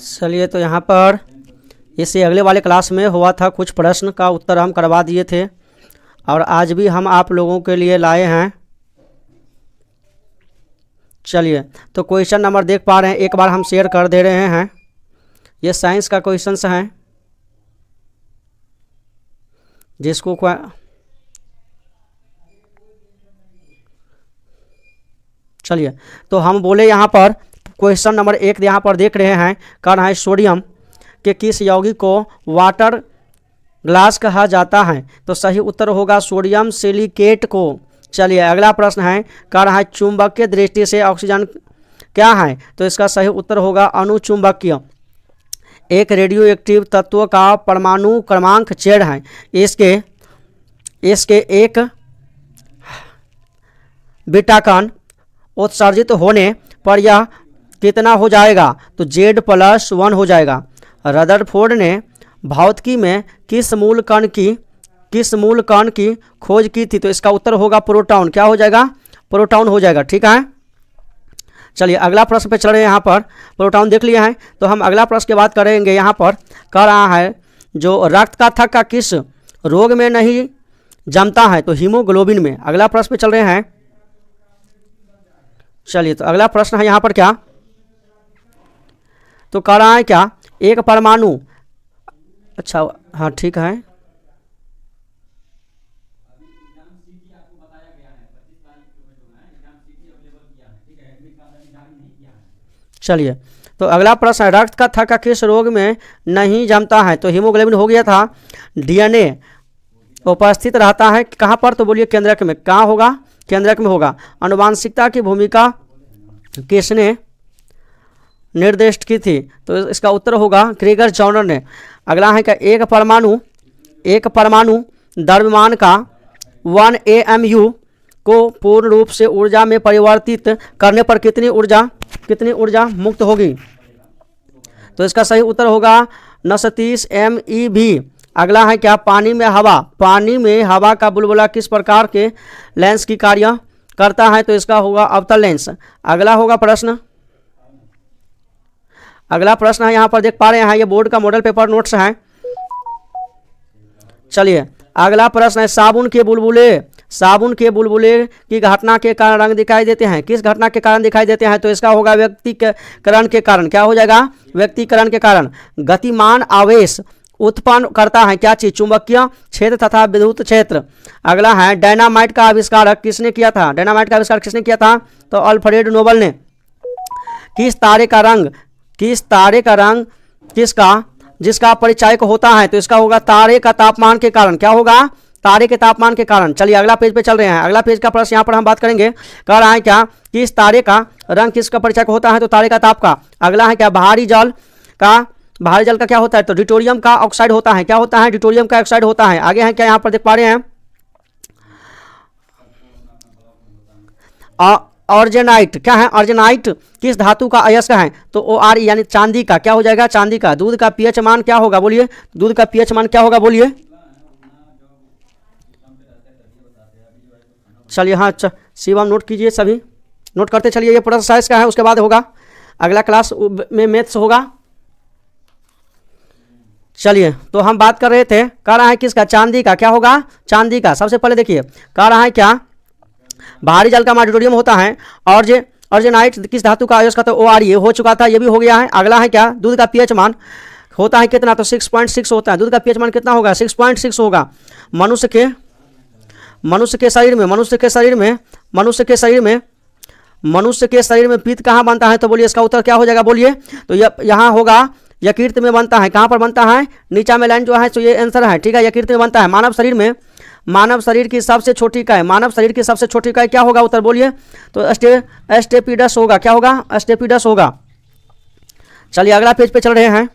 चलिए, तो यहाँ पर इससे अगले वाले क्लास में हुआ था, कुछ प्रश्न का उत्तर हम करवा दिए थे और आज भी हम आप लोगों के लिए लाए हैं। चलिए, तो क्वेश्चन नंबर देख पा रहे हैं, एक बार हम शेयर कर दे रहे हैं। ये साइंस का क्वेश्चंस हैं, जिसको चलिए, तो हम बोले यहाँ पर क्वेश्चन नंबर 1 यहाँ पर देख रहे हैं, कह रहा है सोडियम के किस यौगिक को वाटर ग्लास कहा जाता है। तो सही उत्तर होगा सोडियम सिलिकेट को। चलिए, अगला प्रश्न है, कह रहा है चुंबकीय दृष्टि से ऑक्सीजन क्या है। तो इसका सही उत्तर होगा अनुचुंबकीय। एक रेडियो एक्टिव तत्व का परमाणु क्रमांक Z है। इसके एक बीटा कण उत्सर्जित होने पर यह कितना हो जाएगा। तो Z+1 हो जाएगा। रदरफोर्ड ने भौतिकी में किस मूल कण की खोज की थी। तो इसका उत्तर होगा प्रोटॉन। क्या हो जाएगा? प्रोटॉन हो जाएगा। ठीक है, चलिए अगला प्रश्न पे चल रहे हैं। यहाँ पर प्रोटॉन देख लिया है, तो हम अगला प्रश्न की बात करेंगे। यहाँ पर कह रहा है जो रक्त का थक्का किस रोग में नहीं जमता है। तो हीमोग्लोबिन में। अगला प्रश्न पे चल रहे हैं। चलिए, तो अगला प्रश्न है यहाँ पर क्या, तो कह रहा है क्या एक परमाणु, अच्छा हाँ ठीक है, चलिए, तो अगला प्रश्न है रक्त का थक्का किस रोग में नहीं जमता है। तो हीमोग्लोबिन हो गया था। डीएनए उपस्थित रहता है कहाँ पर। तो बोलिए केंद्रक में। कहाँ होगा? केंद्रक में होगा। आनुवांशिकता की भूमिका किसने निर्दिष्ट की थी। तो इसका उत्तर होगा क्रीगर जॉनर ने। अगला है क्या एक परमाणु द्रव्यमान का 1 AMU को पूर्ण रूप से ऊर्जा में परिवर्तित करने पर कितनी ऊर्जा मुक्त होगी। तो इसका सही उत्तर होगा 29 MeV। अगला है क्या पानी में हवा का बुलबुला किस प्रकार के लेंस की कार्य करता है। तो इसका होगा अवतल लेंस। अगला प्रश्न है यहाँ पर देख पा रहे हैं, ये बोर्ड का मॉडल पेपर नोट्स है। चलिए, अगला प्रश्न है साबुन के बुलबुले की घटना के कारण रंग दिखाई देते हैं। किस घटना के कारण दिखाई देते हैं। तो इसका होगा व्यक्तिकरण के कारण। क्या हो जाएगा? व्यक्तिकरण के कारण। गतिमान आवेश उत्पन्न करता है क्या चीज? चुंबकीय क्षेत्र तथा विद्युत क्षेत्र। अगला है डायनामाइट का आविष्कार किसने किया था। तो अल्फ्रेड नोबल ने। किस तारे का रंग जिसका परिचायक होता है। तो इसका होगा तारे का तापमान के कारण। क्या होगा? तारे के तापमान के कारण। चलिए अगला पेज पे चल रहे हैं। अगला पेज का प्रश्न यहाँ पर हम बात करेंगे। कह रहा है क्या किस तारे का रंग किसका परिचायक होता है। तो तारे का ताप का। अगला है क्या भारी जल का क्या होता है। तो डिटोरियम का ऑक्साइड होता है। क्या होता है? डिटोरियम का ऑक्साइड होता है। आगे है क्या यहाँ पर देख पा रहे हैं ऑर्जेनाइट। क्या है? ऑर्जेनाइट किस धातु का अयस्क है। तो ORE यानी चांदी का। क्या हो जाएगा? चांदी का। दूध का पीएच मान क्या होगा? बोलिए दूध का पीएच मान क्या होगा? बोलिए। चलिए हाँ, अच्छा शिवम नोट कीजिए, सभी नोट करते चलिए। ये प्रोसेस साइंस का है, उसके बाद होगा अगला क्लास में मैथ्स होगा। चलिए, तो हम बात कर रहे थे, कह रहा है किसका? चांदी का। क्या होगा? चांदी का। सबसे पहले देखिए, कह रहा है क्या भारी जल का डिटोरियम होता है। ऑर्जेनाइट किस धातु का अयस्क का। तो ORE हो चुका था, ये भी हो गया है। अगला है क्या दूध का पीएच मान होता है कितना। तो 6.6 होता है। दूध का पीएच मान कितना होगा? 6.6 होगा। मनुष्य के शरीर में पित्त कहाँ बनता है। तो बोलिए इसका उत्तर क्या हो जाएगा? बोलिए। तो यहाँ होगा यकृत में बनता है। कहाँ पर बनता है? नीचा में लाइन जो है, तो ये आंसर है। ठीक है, यकृत में बनता है। मानव शरीर की सबसे छोटी इकाई क्या होगा? उत्तर बोलिए। तो एस्टेपिडस होगा। क्या होगा? एस्टेपिडस होगा। चलिए अगला पेज पे चल रहे हैं।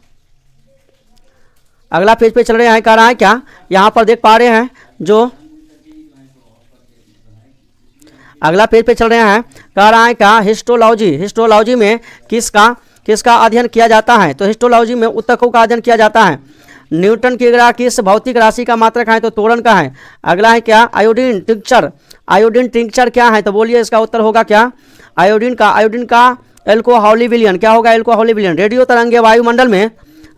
कह रहा है क्या यहाँ पर देख पा रहे हैं जो अगला पेज पे चल रहे हैं। कह रहा है क्या हिस्टोलॉजी में किसका अध्ययन किया जाता है। तो हिस्टोलॉजी में ऊतकों का अध्ययन किया जाता है। न्यूटन की ग्रह किस भौतिक राशि का मात्रक है। तो तोरण का है। अगला है क्या आयोडीन टिंक्चर क्या है। तो बोलिए इसका उत्तर होगा क्या आयोडीन का एल्कोहली विलयन, क्या होगा एल्कोहली विलयन। रेडियो तरंगे वायुमंडल में,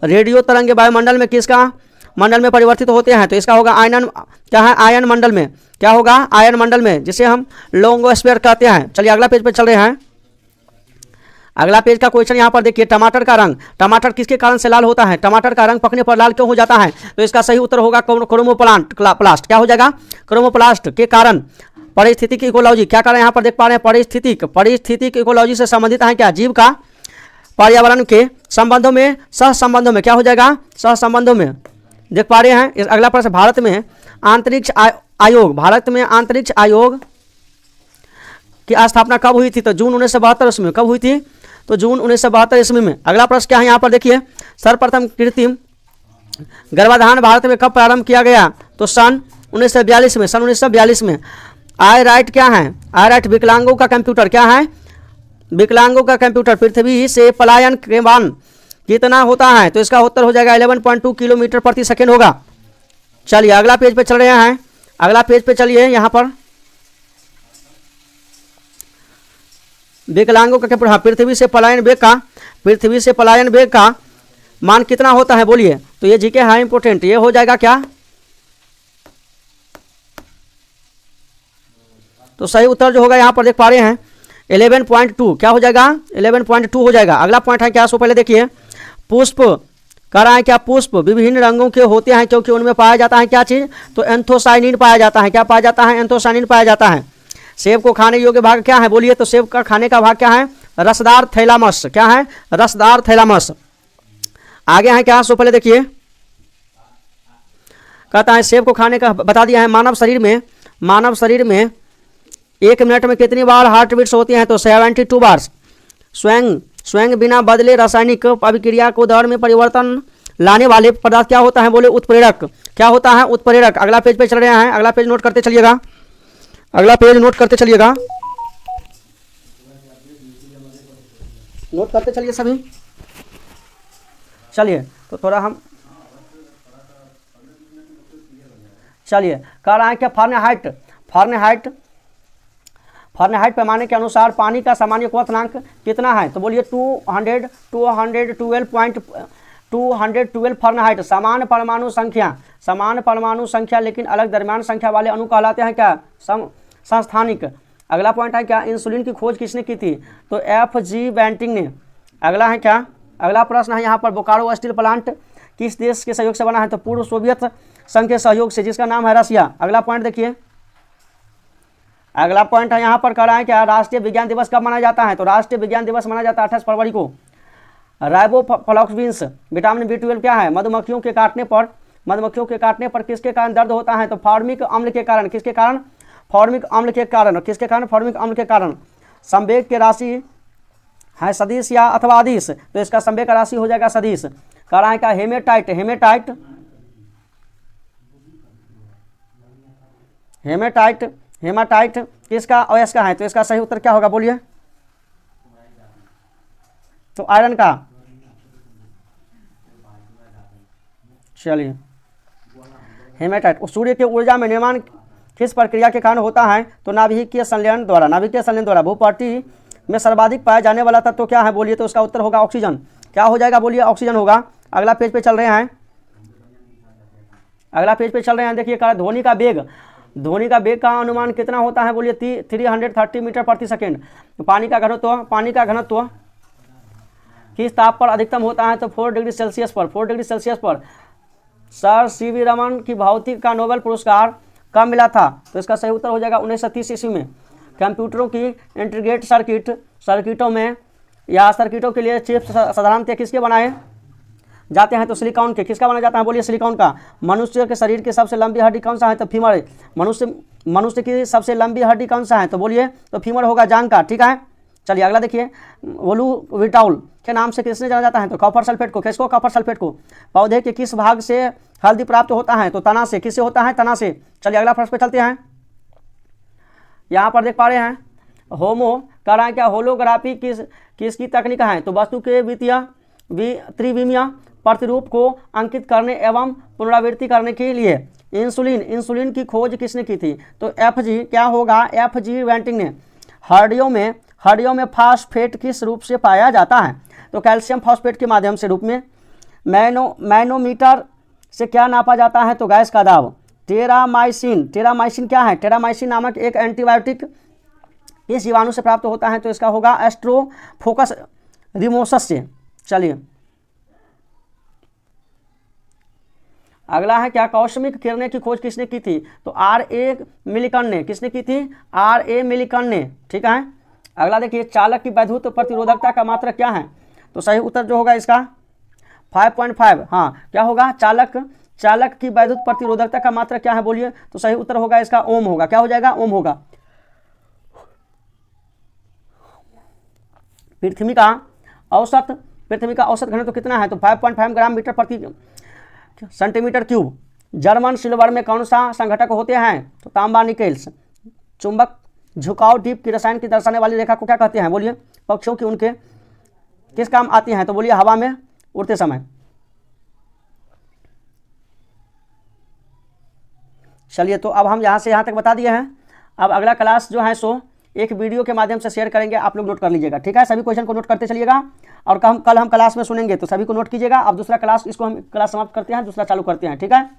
रेडियो तरंगे वायुमंडल में किसका मंडल में परिवर्तित होते हैं, तो इसका होगा आयन, क्या है आयन मंडल में, क्या होगा आयन मंडल में, जिसे हम लोंगोस्फीयर कहते हैं। चलिए अगला पेज पे चल रहे हैं। अगला पेज का क्वेश्चन यहाँ पर देखिए, टमाटर का रंग, टमाटर किसके कारण से लाल होता है, टमाटर का रंग पकने पर लाल क्यों हो जाता है, तो इसका सही उत्तर होगा क्रोमोप्लास्ट, क्या हो जाएगा क्रोमोप्लास्ट के कारण। पारिस्थितिक इकोलॉजी, क्या कारण यहाँ पर देख पा रहे हैं, पारिस्थितिक इकोलॉजी से संबंधित है क्या, जीव का पर्यावरण के संबंधों में, सह संबंधों में, क्या हो जाएगा सह संबंधों में देख पा रहे हैं। अगला प्रश्न, भारत में अंतरिक्ष आयोग, भारत में अंतरिक्ष आयोग की स्थापना कब हुई थी, तो जून 1972 ईस्वी में, कब हुई थी, तो जून 1972 ईस्वी में। अगला प्रश्न क्या है यहाँ पर देखिए, सर्वप्रथम कृत्रिम गर्भाधान भारत में कब प्रारंभ किया गया, तो सन 1942 में, सन 1942 में। आई राइट क्या है, आई राइट विकलांगों का कंप्यूटर, क्या है विकलांगों का कंप्यूटर पृथ्वी से पलायन के बाद कितना होता है, तो इसका उत्तर हो जाएगा 11.2 किलोमीटर प्रति सेकेंड होगा। चलिए अगला पेज पे चल रहे हैं, अगला पेज पे चलिए। यहाँ पर विकलांगों का कंप्यूटर, हाँ पृथ्वी से पलायन वेग का मान कितना होता है बोलिए, तो ये जीके है इंपोर्टेंट, ये हो जाएगा क्या, तो सही उत्तर जो होगा यहाँ पर देख पा रहे हैं 11.2, क्या हो जाएगा 11.2 हो जाएगा। अगला पॉइंट है क्या, सो पहले देखिए, पुष्प कह रहा है क्या, पुष्प विभिन्न रंगों के होते हैं क्योंकि उनमें पाया जाता है क्या चीज़, तो एंथोसाइनिन पाया जाता है, क्या पाया जाता है एंथोसाइनिन पाया जाता है। सेब को खाने योग्य भाग क्या है बोलिए, तो सेब का खाने का भाग क्या है, रसदार थैलामस, क्या है रसदार थैलामस। आगे है क्या, सो पहले देखिए, कहता है सेब को खाने का बता दिया है। मानव शरीर में 1 मिनट में कितनी बार हार्ट बीट्स होती हैं, तो 72 बार। स्वयं बिना बदले रासायनिक अभिक्रिया को दर में परिवर्तन लाने वाले पदार्थ क्या होता है बोले, उत्प्रेरक, क्या होता है उत्प्रेरक। अगला पेज पे चल रहे हैं, अगला पेज नोट करते चलिएगा, अगला पेज नोट करते चलिएगा, नोट करते चलिए सभी। चलिए तो थोड़ा हम चलिए कह रहा है क्या, फारेनहाइट पैमाने के अनुसार पानी का सामान्य क्वथनांक कितना है, तो बोलिए 212 फारेनहाइट। समान परमाणु संख्या लेकिन अलग द्रव्यमान संख्या वाले अणु कहलाते हैं क्या, समस्थानिक। अगला पॉइंट है क्या, इंसुलिन की खोज किसने की थी, तो FG बैंटिंग ने। अगला है क्या, अगला प्रश्न है यहाँ पर, बोकारो स्टील प्लांट किस देश के सहयोग से बना है, तो पूर्व सोवियत संघ के सहयोग से, जिसका नाम है रसिया। अगला पॉइंट देखिए, अगला पॉइंट है यहाँ पर कह रहा है क्या, राष्ट्रीय विज्ञान दिवस कब मनाया जाता है, तो राष्ट्रीय विज्ञान दिवस मनाया जाता है 28 फरवरी को। राइबोफ्लाविन्स विटामिन B12 क्या है, मधुमक्खियों के काटने पर किसके कारण दर्द होता है, तो फॉर्मिक अम्ल के कारण, किसके कारण फॉर्मिक अम्ल के कारण, किसके कारण फॉर्मिक अम्ल के कारण। संवेग की राशि है सदिश या अथवा अदिश, तो इसका संवेग का राशि हो जाएगा सदिश। कह रहा है क्या, हेमाटाइट किसका अयस्क का है, तो इसका सही उत्तर क्या होगा बोलिए, तो आयरन का। चलिए हेमाटाइट सूर्य के ऊर्जा में निर्माण किस प्रक्रिया के कारण होता है, तो नाभिकीय संलयन द्वारा। भूपट्टी में सर्वाधिक पाया जाने वाला तत्व तो क्या है बोलिए, तो उसका उत्तर होगा ऑक्सीजन। क्या हो जाएगा बोलिए, ऑक्सीजन होगा। अगला पेज पे चल रहे हैं, देखिए ध्वनि का बेग का अनुमान कितना होता है बोलिए, 330 मीटर प्रति सेकेंड। पानी का घनत्व किस ताप पर अधिकतम होता है, तो 4 डिग्री सेल्सियस पर। सर CV रमन की भौतिक का नोबेल पुरस्कार कब मिला था, तो इसका सही उत्तर हो जाएगा 1930 ईस्वी में। कंप्यूटरों की इंटीग्रेट सर्किटों में या सर्किटों के लिए चिप्स साधारणतः किसके बनाए जाते हैं, तो सिलिकॉन के। किसका बनाया जाता है बोलिए, सिलिकॉन का। मनुष्य के शरीर की सबसे लंबी हड्डी कौन सा है, तो फीमर। मनुष्य की सबसे लंबी हड्डी कौन सा है, तो बोलिए तो फीमर होगा, जांघ का, ठीक है। चलिए अगला देखिए, वोलूविटाउल के नाम से किसने जाना जाता है, तो कॉपर सल्फेट को। किसको, कॉपर सल्फेट को। पौधे के किस भाग से हल्दी प्राप्त होता है, तो तना से। किससे होता है, तना से। चलिए अगला प्रश्न पे चलते हैं, यहाँ पर देख पा रहे हैं, कह रहा है क्या, होलोग्राफी किसकी तकनीक है, तो वस्तु के त्रिविमीय प्रतिरूप को अंकित करने एवं पुनरावृत्ति करने के लिए। इंसुलिन की खोज किसने की थी, तो FG क्या होगा, FG बैंटिंग ने। हड्डियों में हड्डियों में फास्फेट किस रूप से पाया जाता है? तो कैल्शियम फॉस्फेट के माध्यम से रूप में। मैनोमीटर से क्या नापा जाता है? तो गैस का दाब। टेरामाइसिन क्या है? टेरामाइसिन नामक एक एंटीबायोटिक इस जीवाणु से प्राप्त होता है, तो इसका होगा एस्ट्रोफोकस रिमोसस से। चलिए अगला है क्या? कौश्मिक किरणें की खोज किसने की थी? तो R.A. मिलिकन ने। किसने की थी? R.A. मिलिकन ने। ठीक है। अगला देखिए, चालक की वैद्युत प्रतिरोधकता का मात्रक क्या है? तो सही उत्तर जो होगा इसका 5.5। हाँ, क्या होगा? चालक की वैद्युत प्रतिरोधकता का मात्रक क्या है? बोलिए। तो सही उत्तर होगा इसका ओम होगा। क्या हो जाएगा? ओम होगा। पृथ्वी का औसत घनत्व कितना है? तो 5.5 ग्राम मीटर प्रति सेंटीमीटर क्यूब। जर्मन सिल्वर में कौन सा संघटक होते हैं? तो तांबा निकेल्स। चुंबक झुकाव डीप की रसायन की दर्शाने वाली रेखा को क्या कहते हैं? बोलिए। पक्षियों की उनके किस काम आती हैं? तो बोलिए हवा में उड़ते समय। चलिए, तो अब हम यहाँ से यहाँ तक बता दिए हैं। अब अगला क्लास जो है सो एक वीडियो के माध्यम से शेयर करेंगे, आप लोग नोट कर लीजिएगा। ठीक है, सभी क्वेश्चन को नोट करते चलिएगा और कल हम क्लास में सुनेंगे, तो सभी को नोट कीजिएगा। अब दूसरा क्लास, इसको हम क्लास समाप्त करते हैं, दूसरा चालू करते हैं। ठीक है।